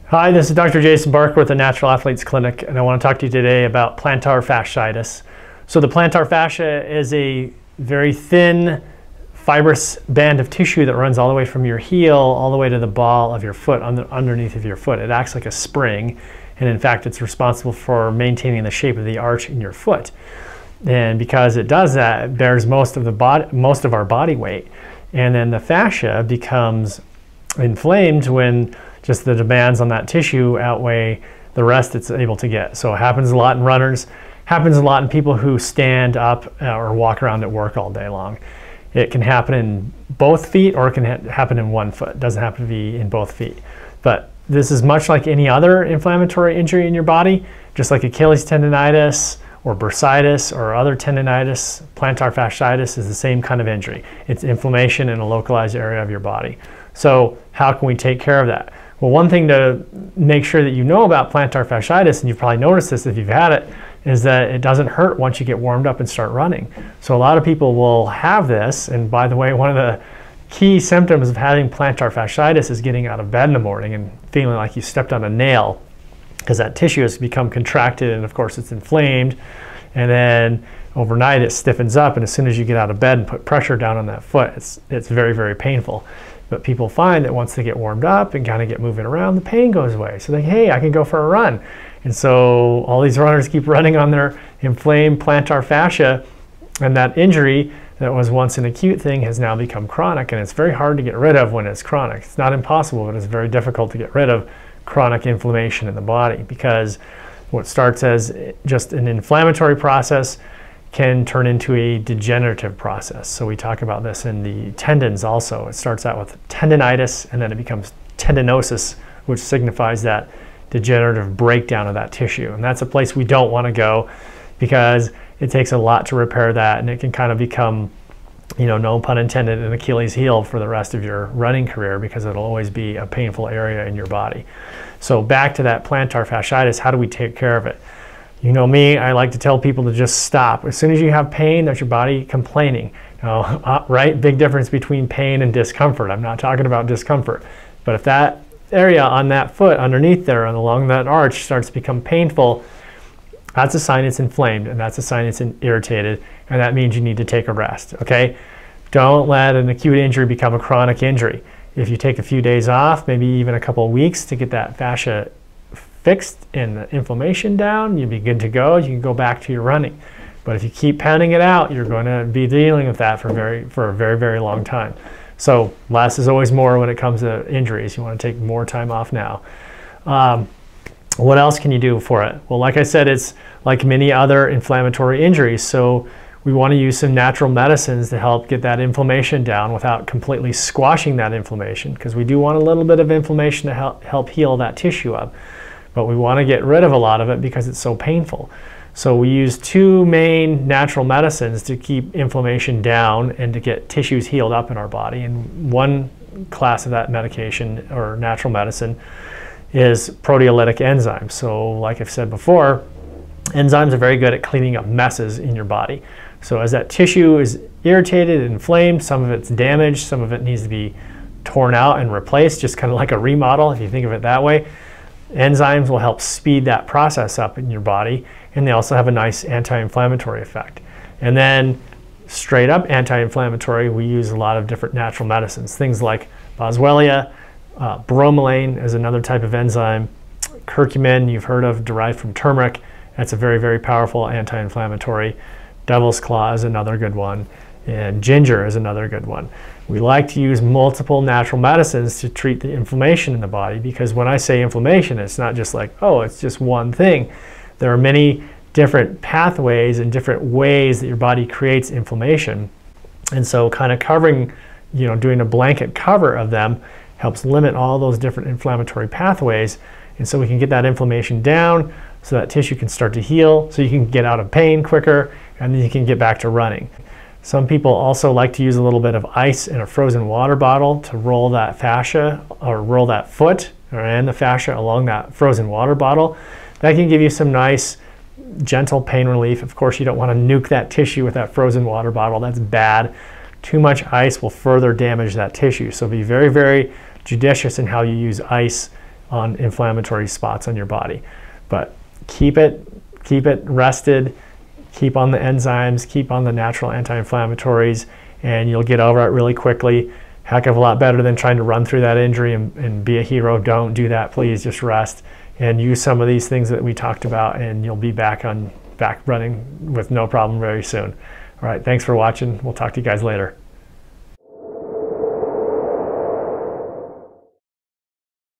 Hi, this is Dr. Jason Barker with the Natural Athletes Clinic, and I want to talk to you today about plantar fasciitis. So the plantar fascia is a very thin, fibrous band of tissue that runs all the way from your heel all the way to the ball of your foot, underneath of your foot. It acts like a spring, and in fact it's responsible for maintaining the shape of the arch in your foot. And because it does that, it bears most of our body weight. And then the fascia becomes inflamed when just the demands on that tissue outweigh the rest it's able to get. So it happens a lot in runners, happens a lot in people who stand up or walk around at work all day long. It can happen in both feet, or it can happen in one foot. It doesn't have to be in both feet. But this is much like any other inflammatory injury in your body, just like Achilles tendonitis or bursitis or other tendonitis. Plantar fasciitis is the same kind of injury. It's inflammation in a localized area of your body. So how can we take care of that? Well, one thing to make sure that you know about plantar fasciitis, and you've probably noticed this if you've had it, is that it doesn't hurt once you get warmed up and start running. So a lot of people will have this, and by the way, one of the key symptoms of having plantar fasciitis is getting out of bed in the morning and feeling like you stepped on a nail, because that tissue has become contracted and of course it's inflamed, and then overnight it stiffens up, and as soon as you get out of bed and put pressure down on that foot, it's very, very painful. But people find that once they get warmed up and kind of get moving around, the pain goes away. So they think, hey, I can go for a run. And so all these runners keep running on their inflamed plantar fascia, and that injury that was once an acute thing has now become chronic, and it's very hard to get rid of when it's chronic. It's not impossible, but it's very difficult to get rid of chronic inflammation in the body, because what starts as just an inflammatory process can turn into a degenerative process. So we talk about this in the tendons also. It starts out with tendonitis, and then it becomes tendinosis, which signifies that degenerative breakdown of that tissue. And that's a place we don't want to go, because it takes a lot to repair that, and it can kind of become, you know, no pun intended, an Achilles heel for the rest of your running career, because it'll always be a painful area in your body. So back to that plantar fasciitis, how do we take care of it? You know me, I like to tell people to just stop. As soon as you have pain, that's your body complaining. Now, right? Big difference between pain and discomfort. I'm not talking about discomfort. But if that area on that foot underneath there and along that arch starts to become painful, that's a sign it's inflamed, and that's a sign it's irritated, and that means you need to take a rest, okay? Don't let an acute injury become a chronic injury. If you take a few days off, maybe even a couple of weeks to get that fascia fixed and the inflammation down, you'll be good to go. You can go back to your running. But if you keep pounding it out, you're going to be dealing with that for a very, very long time. So less is always more when it comes to injuries. You want to take more time off now. What else can you do for it? Well, like I said, it's like many other inflammatory injuries. So we want to use some natural medicines to help get that inflammation down without completely squashing that inflammation, because we do want a little bit of inflammation to help heal that tissue up. But we want to get rid of a lot of it because it's so painful. So we use two main natural medicines to keep inflammation down and to get tissues healed up in our body. And one class of that medication or natural medicine is proteolytic enzymes. So like I've said before, enzymes are very good at cleaning up messes in your body. So as that tissue is irritated and inflamed, some of it's damaged, some of it needs to be torn out and replaced, just kind of like a remodel if you think of it that way. Enzymes will help speed that process up in your body, and they also have a nice anti-inflammatory effect. And then straight up anti-inflammatory, we use a lot of different natural medicines. Things like boswellia, bromelain is another type of enzyme. Curcumin, you've heard of, derived from turmeric. That's a very, very powerful anti-inflammatory. Devil's claw is another good one. And ginger is another good one. We like to use multiple natural medicines to treat the inflammation in the body, because when I say inflammation, it's not just like, oh, it's just one thing. There are many different pathways and different ways that your body creates inflammation. And so kind of covering, you know, doing a blanket cover of them helps limit all those different inflammatory pathways. And so we can get that inflammation down so that tissue can start to heal, so you can get out of pain quicker, and then you can get back to running. Some people also like to use a little bit of ice in a frozen water bottle to roll that fascia, or roll that foot and the fascia along that frozen water bottle. That can give you some nice gentle pain relief. Of course, you don't want to nuke that tissue with that frozen water bottle. That's bad. Too much ice will further damage that tissue. So be very, very judicious in how you use ice on inflammatory spots on your body. But keep it rested, keep on the enzymes, keep on the natural anti-inflammatories, and you'll get over it really quickly. Heck of a lot better than trying to run through that injury and be a hero. Don't do that, please. Just rest and use some of these things that we talked about, and you'll be back running with no problem very soon. All right, thanks for watching. We'll talk to you guys later.